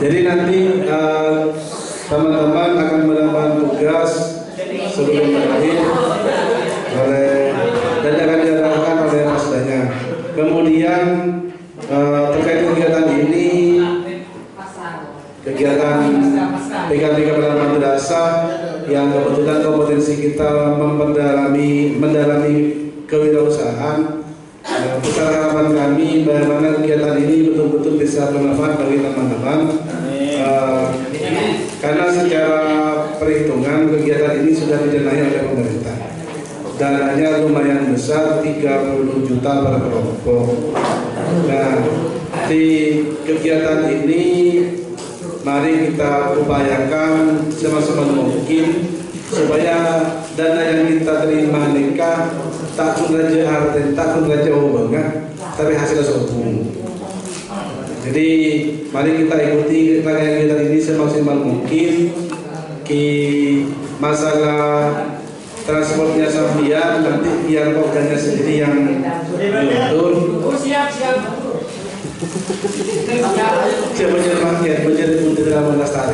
Jadi nanti teman-teman akan mendapat tugas sebelum berakhir dan akan diarahkan oleh pasdanya. Kemudian terkait kegiatan ini, kegiatan PKK pada madrasah yang kebetulan kompetensi kita mendalami kewirausahaan. Besar harapan kami bagaimana kegiatan ini betul-betul bisa bermanfaat bagi teman-teman. Karena secara perhitungan kegiatan ini sudah didanai oleh pemerintah. Dananya lumayan besar, 30 juta per kelompok. Nah, di kegiatan ini mari kita upayakan semaksimal mungkin supaya dana yang kita terima nikah tak pun raja arti, tak pun raja banget, tapi hasilnya sempurna. Jadi mari kita ikuti rangkaian kegiatan ini semaksimal mungkin. Masalah transportnya sambian nanti biar organnya sendiri yang mengatur. Menjadi Menteri Dalam Lestari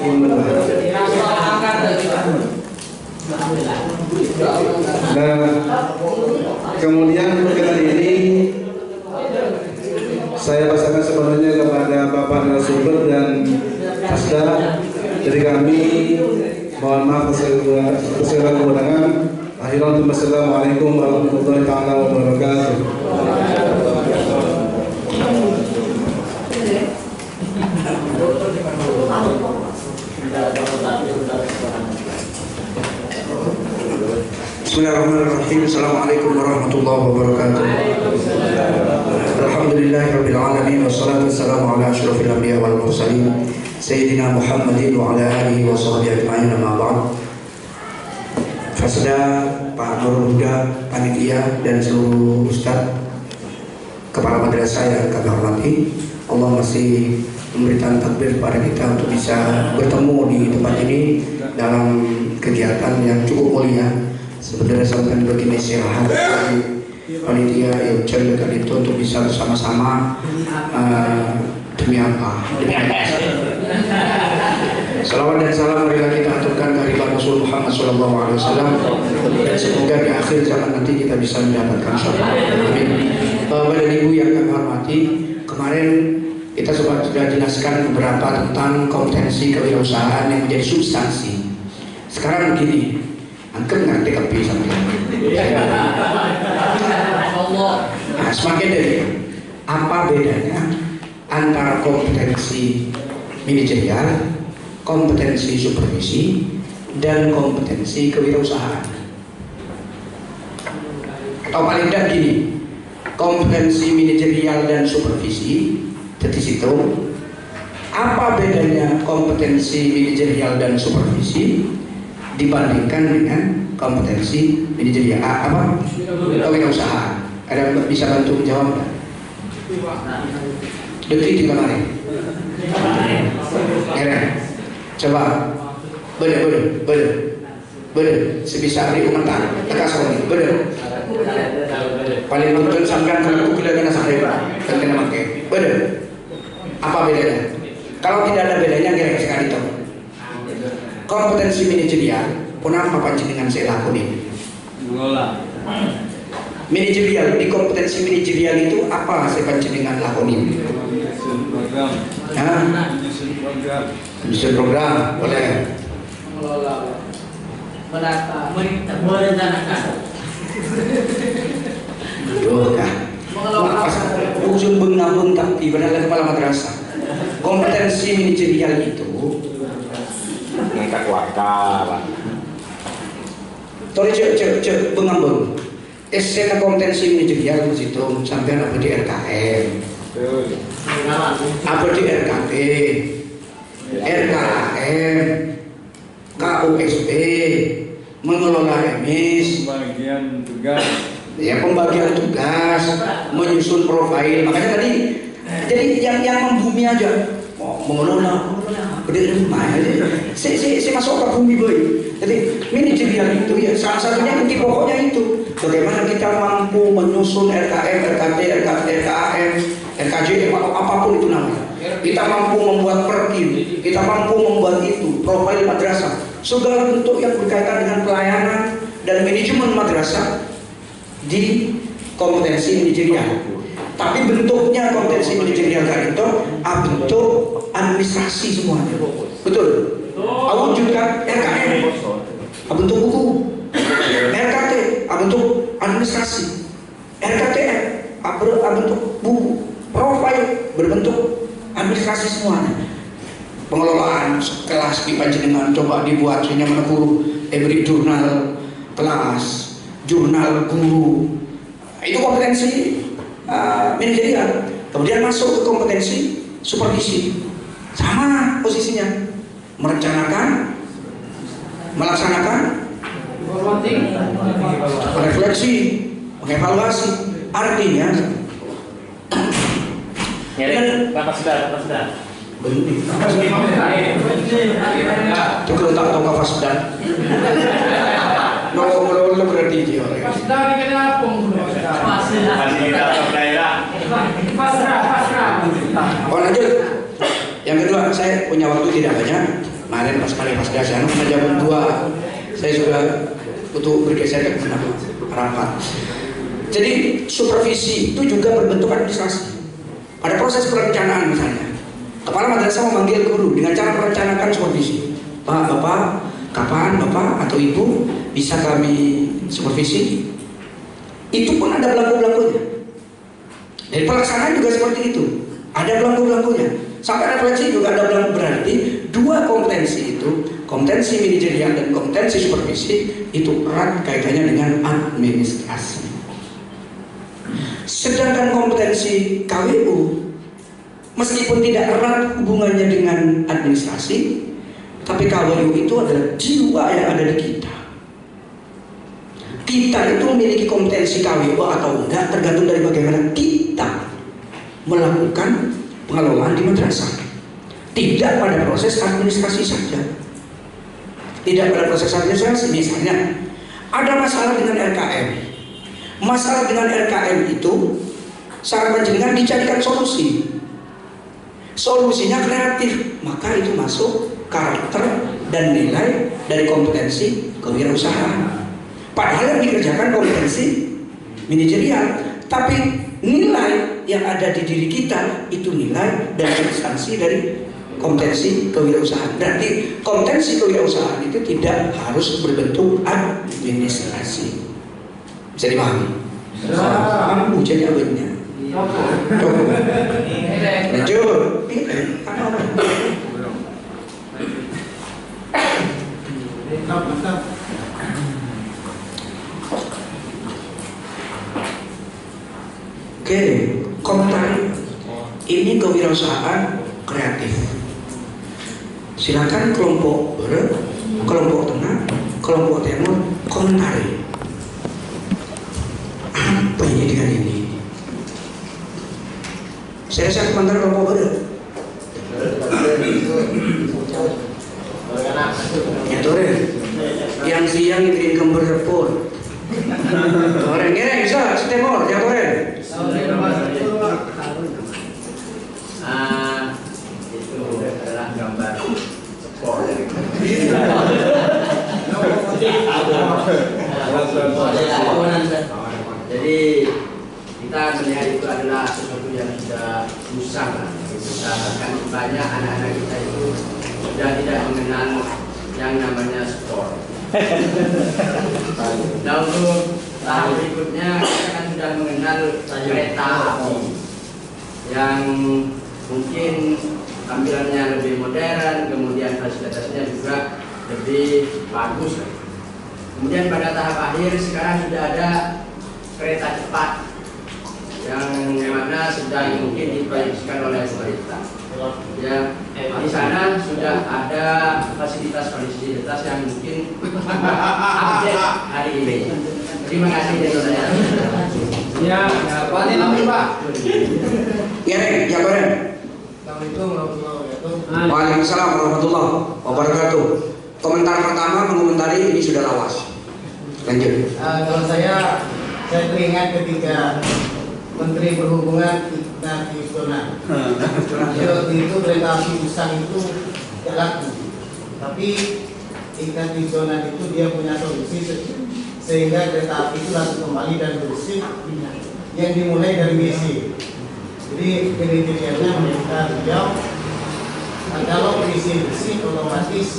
ingin membahas. Nah, kemudian kegiatan ini saya pastikan sebenarnya kepada Bapak narasumber dan Pasda dari kami. Mohon maaf atas segala kekurangan. Akhirnya, wassalamualaikum warahmatullahi wabarakatuh. Bismillahirrahmanirrahim. Assalamualaikum warahmatullahi wabarakatuh. Alhamdulillahirabbil alamin wassalatu wassalamu ala asyrofil anbiya wal mursalin sayyidina Muhammadin wa ala alihi wa sahbihi ajma'in, amma ba'd. Fasda, Pak Nurul Huda, panitia dan seluruh ustaz, kepala madrasah yang kami hormati, Allah masih memberikan takdir pada kita untuk bisa bertemu di tempat ini dalam kegiatan yang cukup mulia. Sebenarnya sampai begini istirahat dari panitia yang ceritakan itu untuk bisa bersama-sama demi apa? Demi apa? Salawat dan salam marilah kita aturkan kehadirat Rasul Muhammad SAW dan semoga di akhir zaman nanti kita bisa mendapatkan syafaat. Amin. Bapak dan Ibu yang kami hormati, kemarin kita sudah jelaskan beberapa tentang kompetensi kewirausahaan yang menjadi substansi. Sekarang begini, angkat ngerti kepi sama nah, semakin dari apa bedanya antara kompetensi manajerial, kompetensi supervisi, dan kompetensi kewirausahaan. Atau paling tidak gini, kompetensi manajerial dan supervisi, dari situ apa bedanya kompetensi manajerial dan supervisi dibandingkan dengan kompetensi manajerial kewirausahaan? Ada yang bisa bantu menjawab? Detik di kemarin. Coba bener sebisa hari komentar tekas kami bener paling betul sampai kalau kita kena sahib dan kena pakai bener. Apa bedanya? Kalau tidak ada bedanya kira sekali tahu. Kompetensi manajerial kenapa panjenengan saya lakukan? Manajerial, di kompetensi manajerial itu apa saya panjenengan lakukan? Menyusun program, boleh. Mengelola, menata, merencanakan. Aduh kan. Usul bengabung tapi padahal kepala madrasah. Kompetensi manajerial itu ngangkat wakal. Tori bengabung. SC kompetensi manajerial di situ sampai apa di RKM. Betul. Apa di RKT, RKM, KUSP, mengelola emis, Bagian tugas. ya pembagian tugas, menyusun profil. Makanya tadi, jadi yang membumi aja, mengelola berdiri rumah aja. Si masuk ke bumi boy. Jadi manajerial itu ya salah satunya inti pokoknya itu bagaimana kita mampu menyusun RKM, RKT, RKM, RKJ atau apapun itu namanya. Kita mampu membuat perkim, kita mampu membuat itu profil madrasah, segala bentuk yang berkaitan dengan pelayanan dan manajemen madrasah di kompetensi manajerial. Tapi bentuknya kompetensi manajerial itu bentuk administrasi semuanya. Betul. Wujudkan RKM, bentuk buku, RKT, bentuk administrasi, RKTM, bentuk buku, profil berbentuk administrasi semuanya. Pengelolaan kelas di panjenengan coba dibuat sehingga menekuru every jurnal kelas, jurnal guru. Itu kompetensi manajerial. Kemudian masuk ke kompetensi supervisi, sama posisinya. Merencanakan, melaksanakan, refleksi, mengevaluasi. Artinya Bapak sudah. benih. Itu kalau tak tahu kapas dan nol berarti dia. Pasrah ini kenapa? Fasilitas daerah. Pasrah. Oh lanjut. Yang kedua, saya punya waktu tidak banyak. Kemarin pas kali pas jam 2 saya sudah butuh bergeser ke rapat. Jadi supervisi itu juga berbentuk administrasi. Ada proses perencanaan misalnya. Kepala madrasah memanggil guru dengan cara merencanakan supervisi. Pak, Bapak, kapan Bapak atau Ibu bisa kami supervisi? Itu pun ada belangko-belangkonya. Dari pelaksanaan juga seperti itu. Ada belangko-belangkonya. Sampai refleksi juga ada belangko. Berarti dua kompetensi itu, kompetensi manajerial dan kompetensi supervisi itu erat kaitannya dengan administrasi. Sedangkan kompetensi KWU meskipun tidak erat hubungannya dengan administrasi, tapi KWU itu adalah jiwa yang ada di kita. Kita itu memiliki kompetensi KWU atau enggak tergantung dari bagaimana kita melakukan pengelolaan di madrasah. Tidak pada proses administrasi saja. Tidak pada proses administrasi. Misalnya ada masalah dengan RKM. Masalah dengan RKM itu saran panjenengan dicarikan solusi. Solusinya kreatif, maka itu masuk karakter dan nilai dari kompetensi kewirausahaan. Padahal yang dikerjakan kompetensi manajerial, tapi nilai yang ada di diri kita itu nilai dan substansi dari kompetensi kewirausahaan. Berarti kompetensi kewirausahaan itu tidak harus berbentuk administrasi. Bisa dipahami? Mampu jadi awetnya. Lanjut. Oke, komentar ini kewirausahaan kreatif. Silakan kelompok barat, kelompok tengah, kelompok timur komentari. Apa ini dengan ini? Saya komentar kelompok barat. Ya Toren, yang siang bikin gambar report. Toren, ya bisa setemor, ya Toren. Itu adalah gambar sport. Jadi kita melihat itu adalah sesuatu yang sudah susah, bahkan banyak anak-anak kita itu sudah tidak mengenal yang namanya sport. Nah untuk tahap berikutnya kita kan sudah mengenal kereta api yang mungkin tampilannya lebih modern, kemudian fasilitasnya juga lebih bagus. Kemudian pada tahap akhir sekarang sudah ada kereta cepat yang mana sedang mungkin diproyeksikan oleh pemerintah. Ya, di sana sudah ada fasilitas yang mungkin update hari ini. Terima kasih dari saya. Ya, Pak Nilam, Pak. Ya, Ren, ya Ren. Assalamualaikum warahmatullahi wabarakatuh. Waalaikumsalam warahmatullahi wabarakatuh. Komentar pertama mengomentari ini sudah lawas. Lanjut. Kalau saya teringat ketika Menteri Perhubungan Ignatius Jonan. Waktu itu kereta api Usang itu tidak laku, tapi Ignatius Jonan itu dia punya solusi sehingga kereta api itu laku kembali dan bersih yang dimulai dari misi. Jadi kriterianya mereka beliau kalau misi bersih otomatis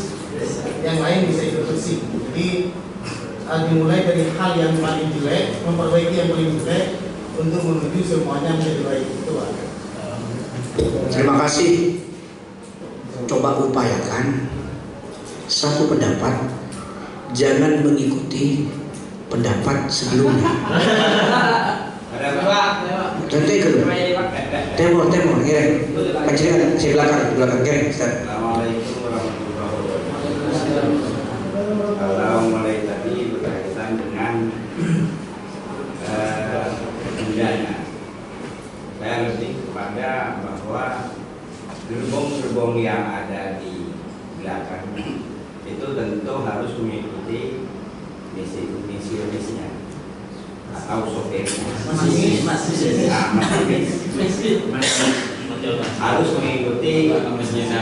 yang lain bisa ikut bersih. Jadi dimulai dari hal yang paling jelek, memperbaiki yang paling jelek untuk menuju semuanya menjadi baik. Itu Pak. Terima kasih. Coba upayakan satu pendapat, jangan mengikuti pendapat sebelumnya. Contoh itu, temor, ya. Pancingan di belakang, ya. Assalamualaikum warahmatullahi wabarakatuh. Kalau mulai tadi berkaitan dengan penjana, saya lebih kepada bahwa gerbong-gerbong yang ada di belakang itu tentu harus mengikuti misinya atau sopirnya. Harus mengikuti misinya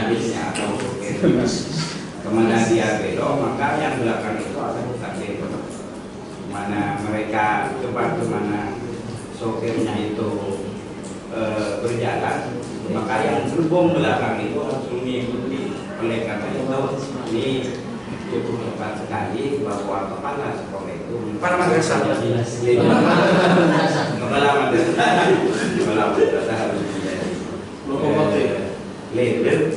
atau sopirnya. Kemudian dia belok, maka yang belakang itu akan kita belok. Mana mereka cepat kemana sopirnya itu berjalan, maka yang gerbong belakang itu harus mengikuti. Oleh karena itu ini cukup tepat sekali bahwa kepala sekolah itu Kepala madrasah. Kepala madrasah harus menjadi leader,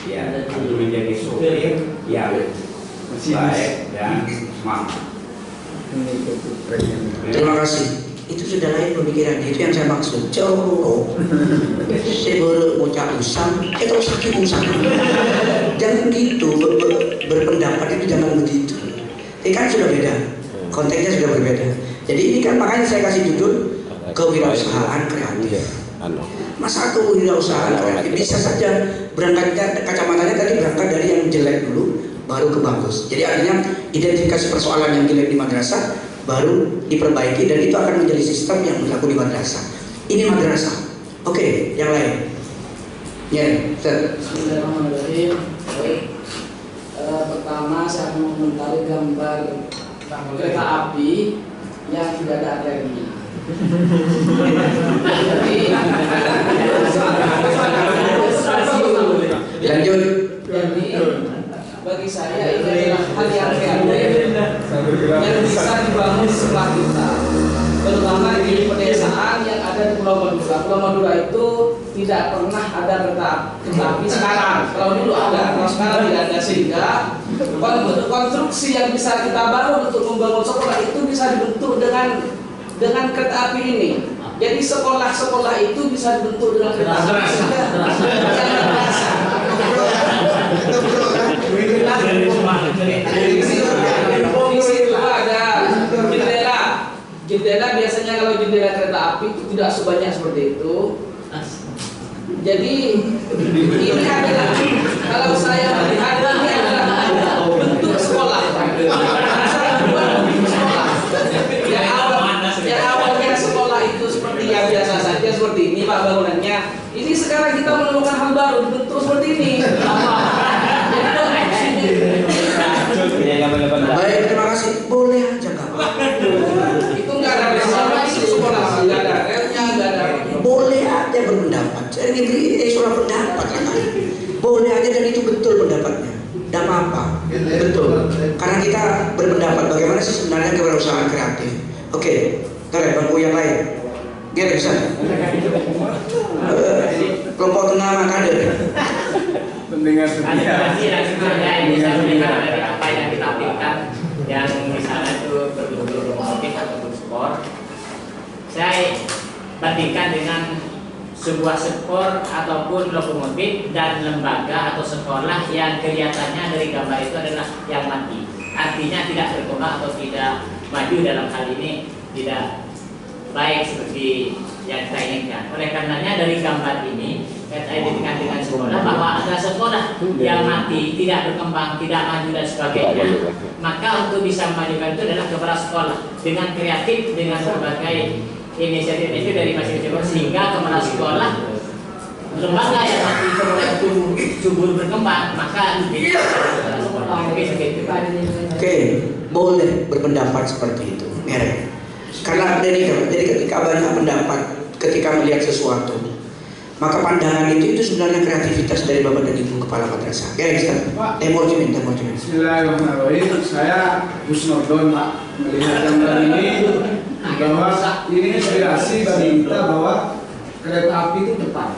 ya, harus menjadi sopir yang baik dan semangat. Terima kasih. Itu sudah lain pemikiran, itu yang saya maksud. Jauh, saya baru bocah usang, terus sakit usang. Jangan gitu, berpendapat itu jangan begitu. Ini kan sudah beda, konteksnya sudah berbeda. Jadi ini kan makanya saya kasih judul kewirausahaan kreatif. Masa kewirausahaan kreatif bisa saja berangkatnya kacamatanya tadi berangkat dari yang jelek dulu, baru ke bagus. Jadi artinya identifikasi persoalan yang jelek di madrasah baru diperbaiki dan itu akan menjadi sistem yang berlaku di madrasah. Ini madrasah. Oke, yang lain. Ya, Bismillahirrahmanirrahim. Pertama saya mau mengomentari gambar kereta api yang tidak ada alergi. lanjut. Jadi bagi saya ini adalah hal yang kreatif yang bisa dibangun di sekolah kita, terutama di pedesaan yang ada di Pulau Madura. Pulau Madura itu tidak pernah ada kereta api sekarang. Kalau dulu ada, kalau sekarang tidak ada, sehingga konstruksi yang bisa kita bangun untuk membangun sekolah itu bisa dibentuk dengan kereta api ini. Jadi sekolah-sekolah itu bisa dibentuk dengan kereta api. Di situ ada jendela. Jendela biasanya kalau jendela kereta api itu tidak sebanyak seperti itu. Jadi ini adalah, kalau saya melihat ini adalah bentuk sekolah. Yang awalnya sekolah itu seperti yang biasa saja seperti ini Pak bangunannya. Ini sekarang kita menemukan hal baru bentuk seperti ini. Baik, terima kasih. Boleh aja Kak. Itu nggak ada bersama itu sekolah, nggak ada relnya, nggak ada. Boleh aja berpendapat. Saya ini soal pendapat kan. Boleh aja dan itu betul pendapatnya. Tidak apa-apa. Betul. Karena kita berpendapat bagaimana sih sebenarnya kewirausahaan kreatif. Oke, tarik bangku yang lain. Dia bisa. Kelompok tengah kader. Pendengar Aspirasi yang sebenarnya yang bisa mendengar dari apa yang kita pikirkan, yang misalnya itu berbau otomotif ataupun sport. Saya bandingkan dengan sebuah skor ataupun lokomotif dan lembaga atau sekolah yang kelihatannya dari gambar itu adalah yang mati, artinya tidak berkembang atau tidak maju, dalam hal ini tidak baik seperti yang kita inginkan. Oleh karenanya dari gambar ini kita identikan dengan sekolah bahwa ada sekolah yang mati, tidak berkembang, tidak maju dan sebagainya. Maka untuk bisa memajukan itu adalah kepala sekolah dengan kreatif, dengan berbagai inisiatif itu dari masing-masing, sehingga kepala sekolah lembaga yang mati sekolah itu subur berkembang, maka lebih Oke, boleh berpendapat seperti itu. Karena dari ketika banyak pendapat, ketika melihat sesuatu, maka pandangan itu sebenarnya kreativitas dari Bapak dan Ibu Kepala Madrasah. Temor Jimin. Bismillahirrahmanirrahim. Saya Husnudon, Pak, melihat gambar ini bahwa ini inspirasi bagi kita bahwa kereta api itu cepat,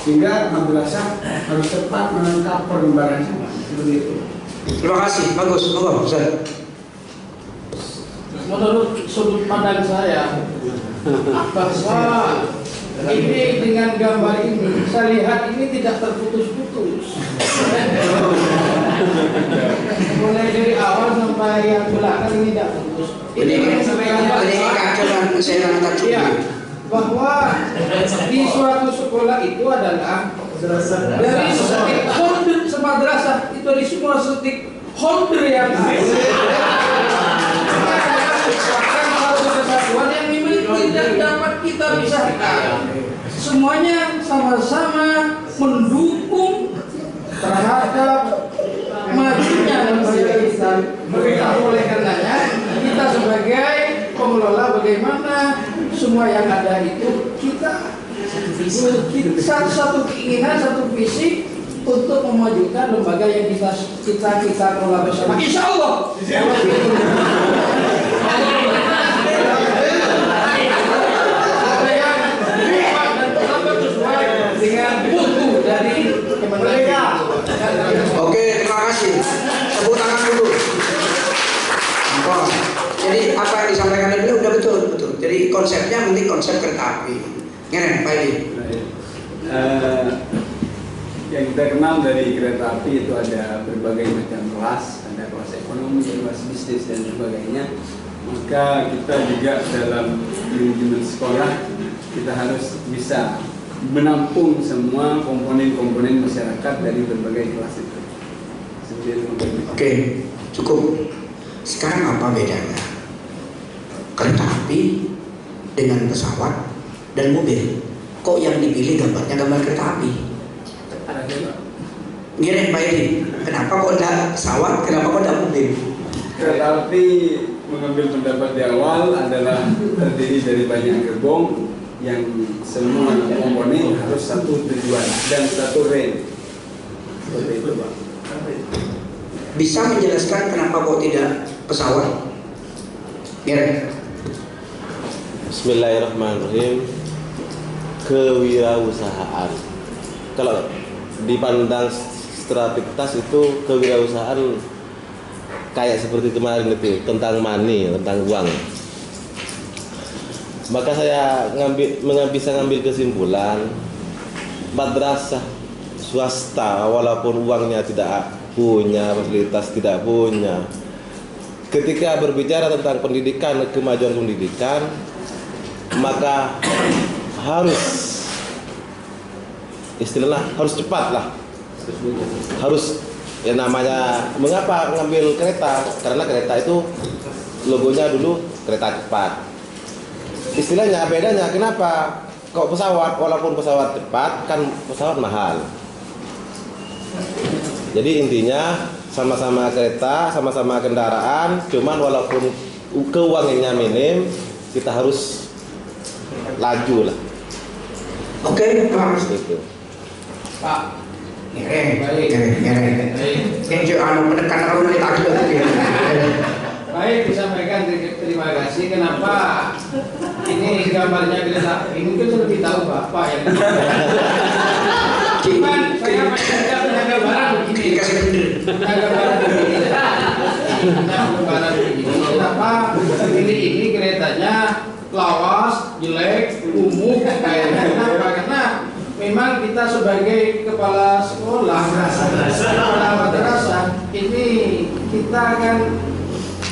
sehingga madrasah harus cepat menangkap perkembangan seperti itu. Terima kasih, bagus, Ustaz. Menurut sudut pandang saya, bahwa ini dengan gambar ini, saya lihat ini tidak terputus-putus. Mulai dari awal sampai yang belakang ini tidak putus. Bahwa di suatu sekolah itu adalah dari setik holder semadrasah itu di semua setik holder yang satu kesatuan yang tidak dapat kita pisahkan. Semuanya sama-sama mendukung terhadap majunya lembaga Islam. Oleh karenanya kita sebagai pengelola bagaimana semua yang ada itu kita satu keinginan, satu visi untuk memajukan lembaga yang kita kelola bersama. Insya Allah. Dengan buku dari Kementerian. Oke, terima kasih. Tepuk tangan dulu. Jadi apa yang disampaikan tadi udah betul. Jadi konsepnya mungkin konsep kereta api. Ngeren, Pak Edi. Yang kita kenal dari kereta api itu ada berbagai macam kelas, ada kelas ekonomi, kelas bisnis dan sebagainya. Maka kita juga dalam manajemen sekolah kita harus bisa menampung semua komponen-komponen masyarakat dari berbagai kelas itu. Seperti itu. Oke, cukup. Sekarang apa bedanya kereta api dengan pesawat dan mobil? Kok yang dipilih gambarnya gambar kereta api? Gini Pak Edi, kenapa kok tidak pesawat, kenapa kok tidak mobil? Kereta api mengambil pendapat di awal adalah terdiri dari banyak gerbong yang semua komponen harus satu tujuan dan satu rel. Seperti itu, Pak. Bisa menjelaskan kenapa kok tidak pesawat? Bismillahirrahmanirrahim. Kewirausahaan. Kalau dipandang strategitas itu kewirausahaan kayak seperti kemarin itu tentang money, tentang uang. Maka saya bisa ngambil kesimpulan madrasah swasta walaupun uangnya tidak punya, fasilitas tidak punya, ketika berbicara tentang pendidikan, kemajuan pendidikan, maka harus istilah harus cepat lah, harus ya namanya. Mengapa ngambil kereta? Karena kereta itu logonya dulu kereta cepat. Istilahnya bedanya kenapa kok pesawat, walaupun pesawat cepat kan pesawat mahal. Jadi intinya sama-sama kereta, sama-sama kendaraan, cuman walaupun keuangannya minim, kita harus laju lah. Oke, Pak. Gitu. Pak. Baik, disampaikan terima kasih. Kenapa ini gambarnya kereta api? Mungkin lebih tahu Bapak yang cuman saya tidak punya gambaran begini. Punya gambaran begini. Kenapa pilih ini keretanya lawas, jelek, kumuh, kayak kenapa? Karena memang kita sebagai kepala sekolah, kepala madrasah, ini kita akan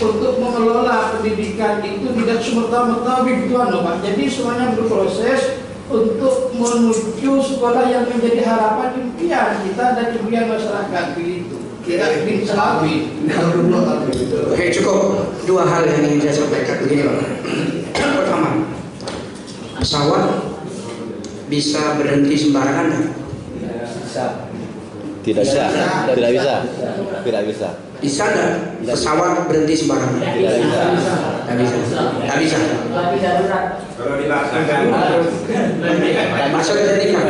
untuk mengelola pendidikan itu tidak semerta-merta begitu Pak. Jadi semuanya berproses untuk menuju sekolah yang menjadi harapan impian kita dan impian masyarakat begitu. Tidak diselawi. Oke, cukup. Dua hal yang ingin saya sampaikan begini Pak. Pertama, pesawat bisa berhenti sembarangan nggak? Tidak bisa. Tidak bisa. Tidak bisa. Bisa nggak pesawat berhenti sembarangan? Tidak bisa. Nggak bisa. Nggak bisa. Kalau dipaksakan Masuk ke teknika.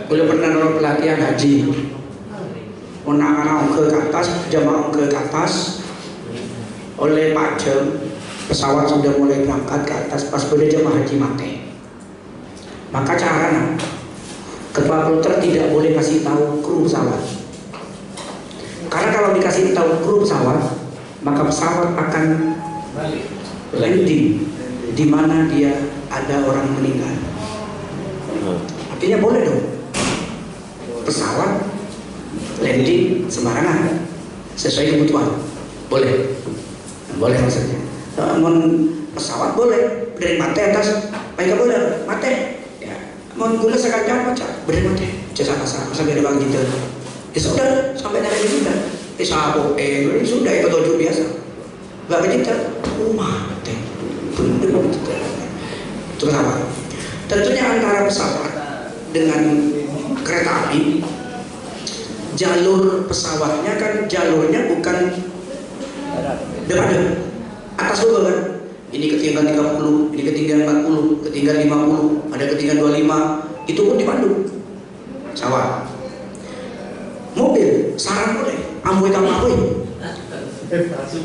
Udah pernah nolong pelatihan haji. Anak-anak ke atas, jamaah ke atas. Oleh Pak Jem, pesawat sudah mulai berangkat ke atas. Pas pada jamaah haji mati. Maka caranya, kepala kloter tidak boleh kasih tahu kru pesawat. Karena kalau dikasih tahu kru pesawat, maka pesawat akan landing di mana dia ada orang meninggal. Artinya boleh dong pesawat landing sembarangan sesuai kebutuhan, boleh, boleh maksudnya. Namun pesawat boleh dari mati atas, baik boleh mati. Ya, mau gula sekarang jangan baca, beri mati, jasa kasar sampai ada bang gitu. Ya sudah, sampai dari sudah. Sapo sudah itu tujuh biasa. Gak begitu, mati. Itu kenapa? Tentunya antara pesawat dengan kereta api, jalur pesawatnya kan jalurnya bukan depan, atas dulu kan. Ini ketinggian 30, ini ketinggian 40, ketinggian 50, ada ketinggian 25, itu pun dipandu. Pesawat. Mobil, saran boleh, amui kamui,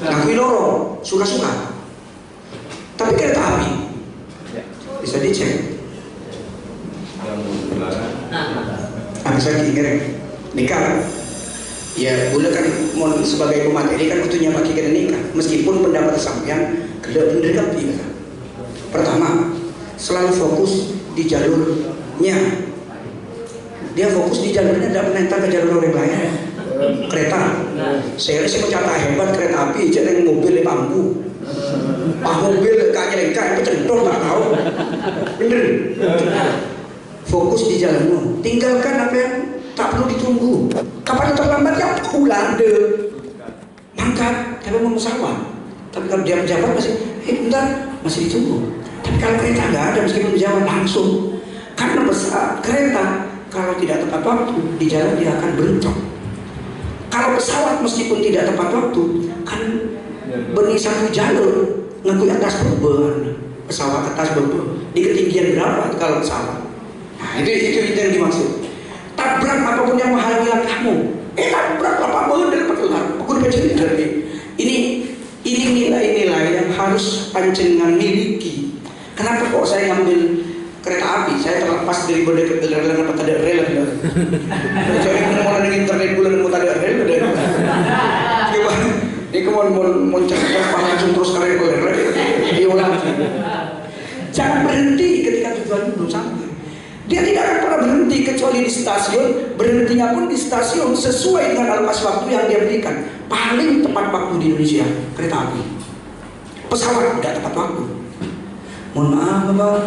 ngakui loro, suka-suka. Tapi kereta api bisa dicek. Bisa diingat nikah. Ya, boleh kan sebagai pemateri kan butuhnya bagi kita nikah. Meskipun pendapat sampean tidak benar kan. Pertama, selalu fokus di jalurnya. Dia fokus di jalurnya, tidak menentang ke jalur orang lain. Kereta, saya mencatat hebat kereta api, jadi mobil di bambu. Mobil kayaknya lengkap, pecendoh nggak tahu. Bener. Fokus di jalanmu, tinggalkan apa yang tak perlu ditunggu. Kapan terlambat ya pulang deh. Mangkat, tapi mau pesawat. Tapi kalau dia menjawab masih, bentar, masih ditunggu. Tapi kalau kereta nggak ada, meskipun menjawab langsung. Karena kereta kalau tidak tepat waktu di jalan dia akan berontok. Kalau pesawat meskipun tidak tepat waktu kan beri satu jalur ngakui atas beban. Pesawat atas beban di ketinggian berapa kalau pesawat? Nah, itu yang dimaksud. Tabrak apapun yang menghalangi kamu. Tabrak apapun dari petular. Aku udah ini nilai-nilai yang harus panjenengan miliki. Kenapa kok saya ngambil kereta api? Saya terlepas dari berdekat apa tadi rel. Jadi mau dengan internet bulan mau tadi rel. Ini mau cari langsung terus keren rel. Diulang. Jangan berhenti ketika tujuan belum sampai. Dia tidak akan pernah berhenti kecuali di stasiun. Berhentinya pun di stasiun sesuai dengan alokasi waktu yang dia berikan. Paling tepat waktu di Indonesia kereta api. Pesawat tidak tepat waktu. Mohon maaf Bapak,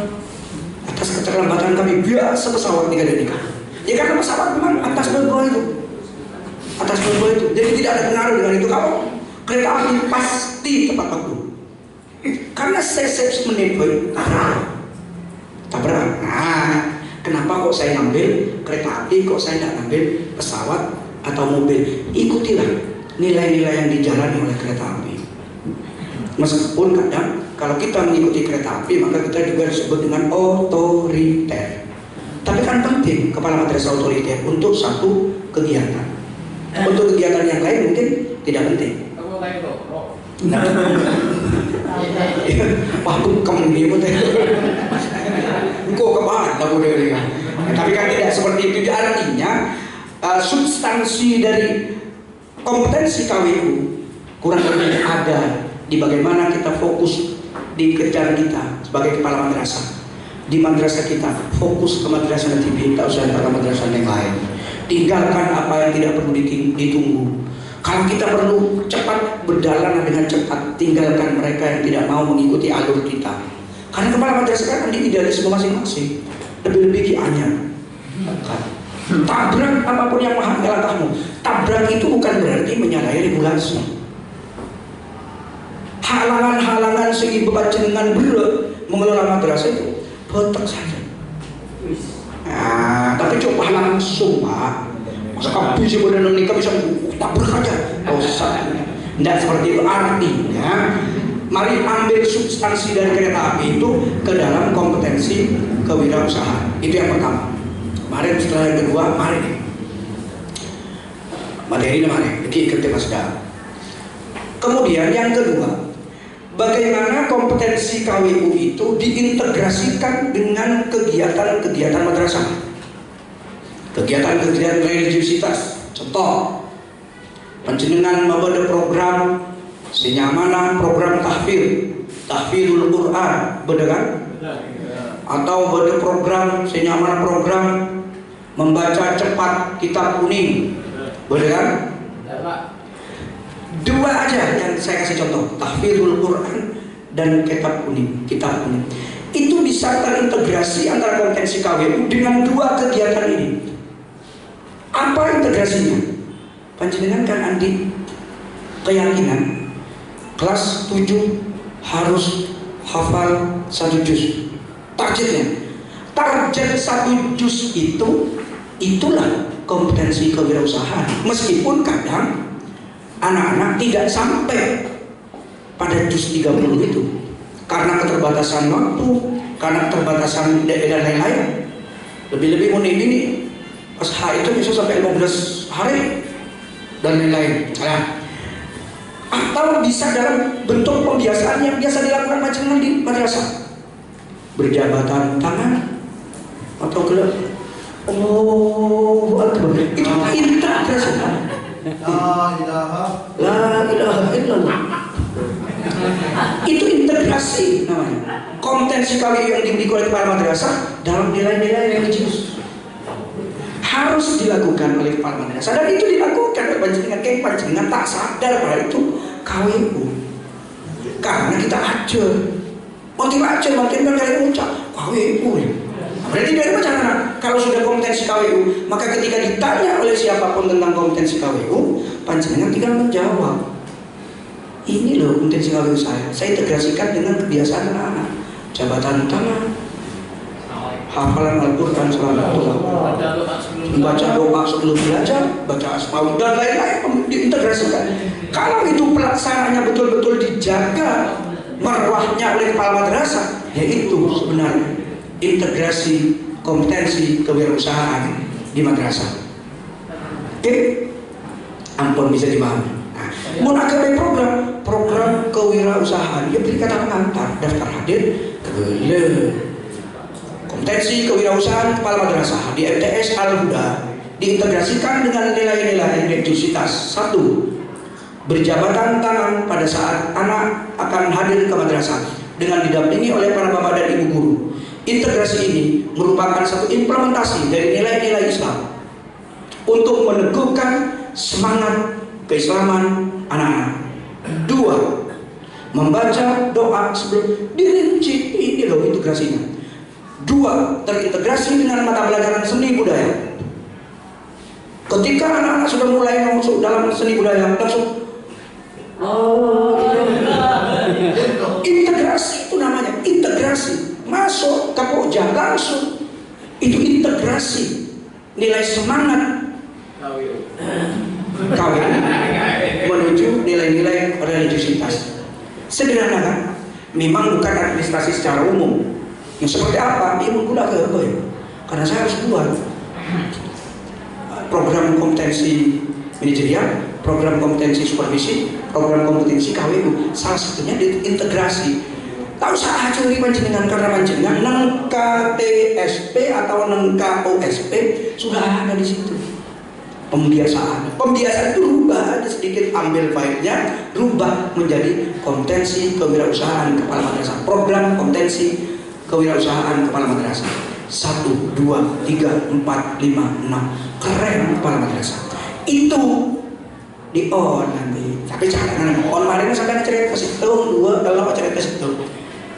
atas keterlambatan kami biasa pesawat tidak nikah. Ya karena pesawat memang atas berbau itu. Atas berbau itu. Jadi tidak ada pengaruh dengan itu. Kalau kereta api pasti tepat waktu. Karena sesep menit tabrak. Nah, kenapa kok saya ngambil kereta api, kok saya tidak ngambil pesawat atau mobil? Ikutilah nilai-nilai yang dijalani oleh kereta api. Meskipun kadang kalau kita mengikuti kereta api maka kita juga disebut dengan otoriter. Tapi kan penting kepala madrasah otoriter untuk satu kegiatan. Untuk kegiatan yang lain mungkin tidak penting. Waktu kamu ini pun kok kebahan aku dari. Tapi kan tidak seperti itu. Artinya substansi dari kompetensi KWU kurang lebih ada di bagaimana kita fokus dikejar kita sebagai kepala madrasah. Di madrasah kita fokus ke madrasah TV, tak usah ke madrasah yang lain. Tinggalkan apa yang tidak perlu ditunggu. Kalau kita perlu cepat berjalan dengan cepat, tinggalkan mereka yang tidak mau mengikuti alur kita. Karena kepala madrasah kan idealisme masing-masing. Lebih-lebih kianya. Tabrak apapun yang menghalangi langkahmu. Tabrak itu bukan berarti menyalahi regulasi. Halangan-halangan segi beban jenengan berat mengelola madrasah itu botak saja. Nah, tapi coba langsung Pak. Masa kamu bisa benar nikah bisa tabrak aja. Oh, tidak seperti itu artinya. Mari ambil substansi dari kereta api itu ke dalam kompetensi kewirausahaan. Itu yang pertama. Mari setelah yang kedua, mari materi mari ikut masda. Kemudian yang kedua, bagaimana kompetensi KWU itu diintegrasikan dengan kegiatan-kegiatan madrasah, kegiatan-kegiatan religiusitas. Contoh, panjenengan membeda program senyamana program tahfidul Quran, beda kan? Atau beda program senyamana program membaca cepat kitab kuning, beda kan? Dua aja yang saya kasih contoh, tahfidul Quran dan kitab kuning. Itu bisa terintegrasi antara kompetensi KWU dengan dua kegiatan ini. Apa integrasinya? Panjenengan kan Andi keyakinan kelas 7 harus hafal 1 juz. Target 1 juz itulah kompetensi kewirausahaan. Meskipun kadang anak-anak tidak sampai pada juz 30 itu karena keterbatasan waktu, karena keterbatasan dan lain-lain. Lebih-lebih unik ini pas hari itu bisa sampai 15 hari dan lain-lain. Atau bisa dalam bentuk pembiasaan yang biasa dilakukan macam di madrasah, berjabatan tangan atau gelap. Oh, itu integrasi. La ilaha illallah. Itu integrasi namanya. Kompetensi KWU yang dimiliki oleh kepala madrasah dalam nilai-nilai religius harus dilakukan oleh kepala madrasah, dan itu dilakukan oleh panjenengan tak sadar pada itu KWU. Karena kita aja makin dari ucap KWU. Berarti dari macam kalau sudah kompetensi KWU, maka ketika ditanya oleh siapapun tentang kompetensi KWU, panjenengan tinggal menjawab. Ini loh kompetensi KWU saya integrasikan dengan kebiasaan anak-anak. Jabatan tangan, hafalan Al-Quran membaca doa sebelum belajar, baca asmaul dan lain-lain diintegrasikan. Kalau itu pelaksanaannya betul-betul dijaga marwahnya oleh kepala madrasah, yaitu sebenarnya integrasi kompetensi kewirausahaan di madrasah. Oke, ampun bisa dipahami. Mau agak program kewirausahaan, ya beri kata pengantar daftar hadir kompetensi kewirausahaan kepala madrasah di MTS Al-Huda diintegrasikan dengan nilai-nilai religiusitas. 1. Berjabatan tangan pada saat anak akan hadir ke madrasah dengan didampingi oleh para bapak dan ibu guru. Integrasi ini merupakan satu implementasi dari nilai-nilai Islam untuk meneguhkan semangat keislaman anak-anak. 2. Membaca doa sebelum dirinci, ini loh integrasinya. 2. Terintegrasi dengan mata pelajaran seni budaya. Ketika anak-anak sudah mulai masuk dalam seni budaya, langsung integrasi, itu namanya integrasi. Masuk ke pojok langsung, itu integrasi nilai semangat kawin menuju nilai-nilai religiusitas. Sederhana kan? Memang bukan administrasi secara umum. Yang seperti apa? Dia menggunakan apa ya? Karena saya harus buat program kompetensi manajerial, program kompetensi supervisi, program kompetensi KWU. Salah satunya diintegrasi. Tak usah curi panjenengan karena panjenengan nang KTSP atau nang KOSP sudah ada di situ. Pembiasaan itu rubah, ada sedikit ambil faedahnya, rubah menjadi kompetensi kewirausahaan kepala madrasah. Program kompetensi kewirausahaan kepala madrasah. 1, 2, 3, 4, 5, 6. Keren kepala madrasah. Itu di on nanti. Tapi jangan on kemarin sampai cerita setahun 2 telok cerita setahun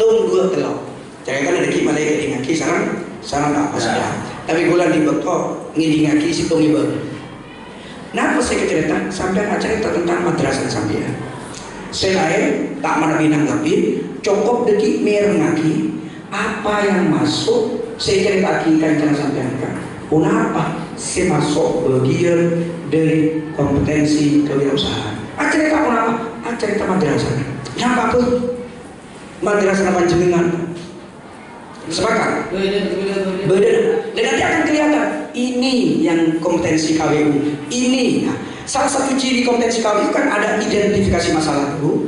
2 telok. Saya kan ada gimana ya ngaki sekarang nggak pas ya. Tapi bulan di bekok ngidi ngaki situ ngibel. Nah, pas saya cerita sampai cerita tentang madrasah sampai. Selain tak mana binanggapi, cukup detik mir ngaki apa yang masuk saya cerita kan jangan sampai kan. Kenapa saya masuk bagian dari kompetensi kewirausahaan? Cerita kenapa? Cerita madrasah. Kenapa pun madrasah panjenengan? Sepakat? Beda. Dan nanti akan kelihatan ini yang kompetensi KWU. Ini salah satu ciri kompetensi KWU kan ada identifikasi masalah dulu.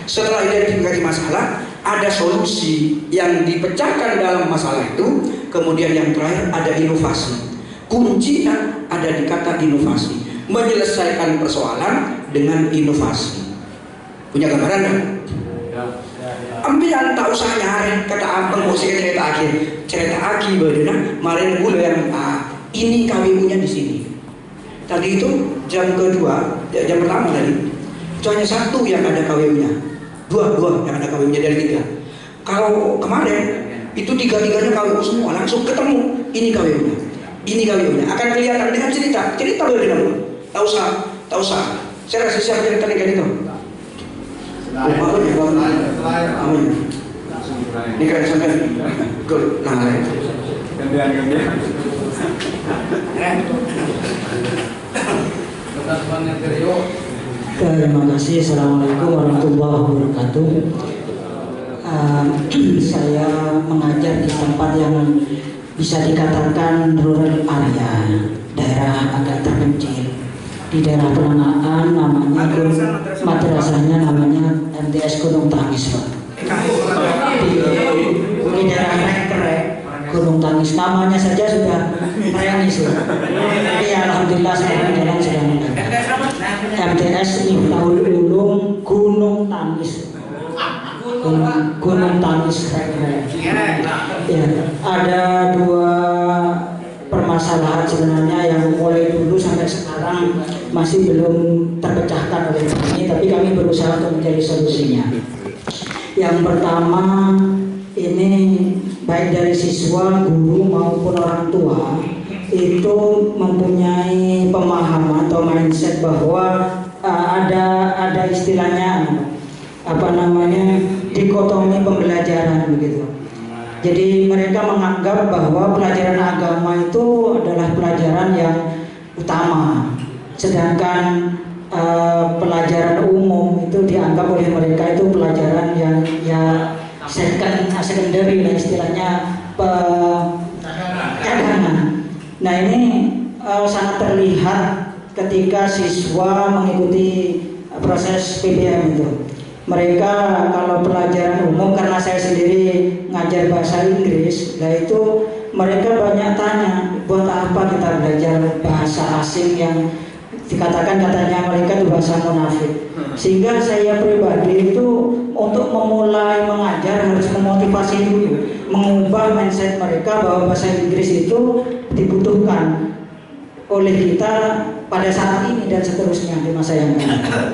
Setelah identifikasi masalah, ada solusi yang dipecahkan dalam masalah itu. Kemudian yang terakhir ada inovasi. Kuncinya ada di kata inovasi. Menyelesaikan persoalan dengan inovasi. Punya gambaran kan? Ambilan tak usah nyari kata apa musik cerita aki bagaimana kemarin gue yang ini KWU-nya di sini. Tadi itu jam kedua, jam pertama tadi itu hanya 1 yang ada KWU-nya, 2 yang ada KWU-nya dari 3. Kalau kemarin itu 3-3-nya KWU semua langsung ketemu ini KWU-nya akan kelihatan dengan cerita bagaimana. Tak usah. Saya rasa siapa cerita dengan itu. Ini kan sampai good. Nah, terima kasih. Assalamualaikum warahmatullahi wabarakatuh. Saya mengajar di tempat yang bisa dikatakan rural area, daerah agak terpencil. Di daerah Penangaan namanya madrasahnya namanya MTS Gunung Tangis, Pak. Di daerah Rek Gunung Tangis namanya saja sudah renis, Pak. Tapi alhamdulillah sekarang jalan sudah mulai. MTS Miftahul Ulum Gunung Tangis. Gunung Tangis Rek. Ya, ada 2 permasalahan sebenarnya yang mulai dulu sampai sekarang masih belum terpecahkan oleh kami, tapi kami berusaha untuk mencari solusinya. Yang pertama, ini baik dari siswa, guru maupun orang tua itu mempunyai pemahaman atau mindset bahwa ada istilahnya dikotomi pembelajaran begitu. Jadi mereka menganggap bahwa pelajaran agama itu adalah pelajaran yang utama, sedangkan pelajaran umum itu dianggap oleh mereka itu pelajaran yang secondary lah istilahnya, cadangan. Nah ini sangat terlihat ketika siswa mengikuti proses PBM itu. Mereka kalau pelajaran umum, karena saya sendiri ngajar bahasa Inggris, nah itu mereka banyak tanya, buat apa kita belajar bahasa asing yang dikatakan katanya mereka itu bahasa munafik. Sehingga saya pribadi itu untuk memulai mengajar harus memotivasi dulu, mengubah mindset mereka bahwa bahasa Inggris itu dibutuhkan oleh kita pada saat ini dan seterusnya di masa yang akan datang,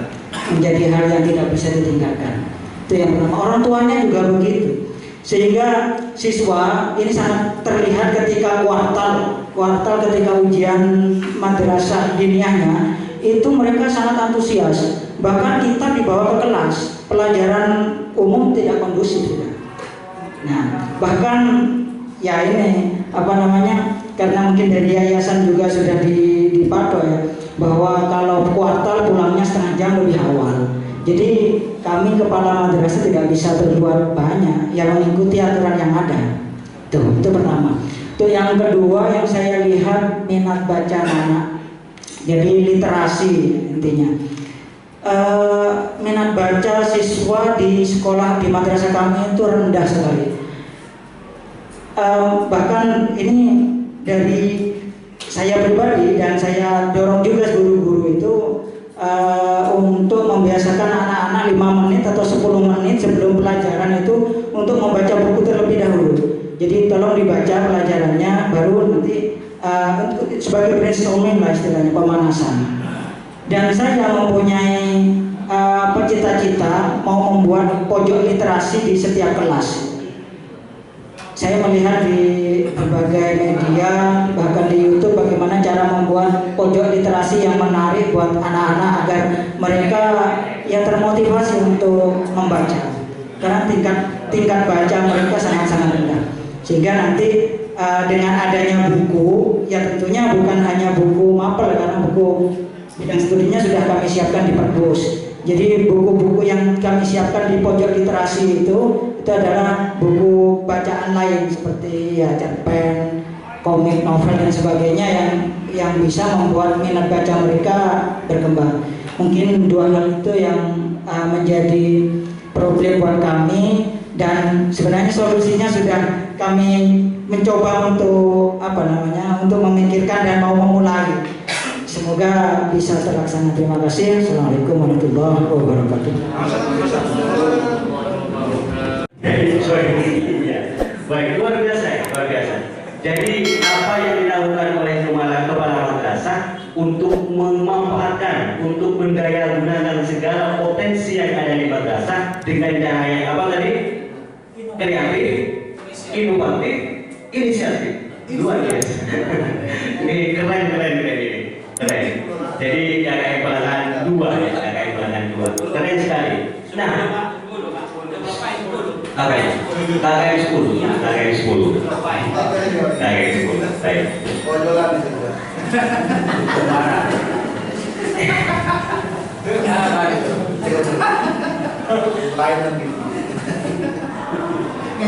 menjadi hal yang tidak bisa ditinggalkan. Itu yang pertama. Orang tuanya juga begitu, sehingga siswa ini sangat terlihat ketika kuartal ketika ujian madrasah diniyahnya itu mereka sangat antusias. Bahkan kita dibawa ke kelas, pelajaran umum tidak kondusif. Nah, bahkan ya ini karena mungkin dari yayasan juga sudah dipatok ya, bahwa kalau kuartal pulangnya setengah jam lebih awal. Jadi kami kepala madrasah tidak bisa berbuat banyak, yang mengikuti aturan yang ada. Itu pertama. Itu yang kedua yang saya lihat minat baca anak. Jadi literasi intinya. Minat baca siswa di sekolah di madrasah kami itu rendah sekali. Bahkan ini dari saya pribadi dan saya dorong juga guru-guru itu untuk membiasakan anak-anak anak-anak 5 menit atau 10 menit sebelum pelajaran itu untuk membaca buku terlebih dahulu. Jadi tolong dibaca pelajarannya, baru nanti sebagai brainstorming lah istilahnya, pemanasan. Dan saya mempunyai cita-cita mau membuat pojok literasi di setiap kelas. Saya melihat di berbagai media, bahkan di YouTube, bagaimana cara membuat pojok literasi yang menarik buat anak-anak agar mereka yang termotivasi untuk membaca. Karena tingkat baca mereka sangat-sangat rendah. Sehingga nanti dengan adanya buku, ya tentunya bukan hanya buku mapel, karena buku bidang studinya sudah kami siapkan di Perpus. Jadi buku-buku yang kami siapkan di pojok literasi itu adalah buku bacaan lain seperti ya cerpen, komik, novel dan sebagainya yang bisa membuat minat baca mereka berkembang. Mungkin 2 hal itu yang menjadi problem buat kami, dan sebenarnya solusinya sudah kami mencoba untuk untuk memikirkan dan mau memulai. Semoga bisa terlaksana. Terima kasih. Assalamualaikum warahmatullahi wabarakatuh. Baik, luar biasa. Jadi apa yang dilakukan oleh kepala madrasah untuk memanfaatkan, untuk mendaya gunakan segala potensi yang ada di madrasah dengan cara yang apa tadi? Kreatif, inovatif, inisiatif. Luar biasa. Ini keren ini. Keren. Jadi KKM Pelangan 2 ya, KKM Pelangan 2. Keren sekali. Nah, KKM 10. Baik. Pojolan itu. Lain lagi. Ini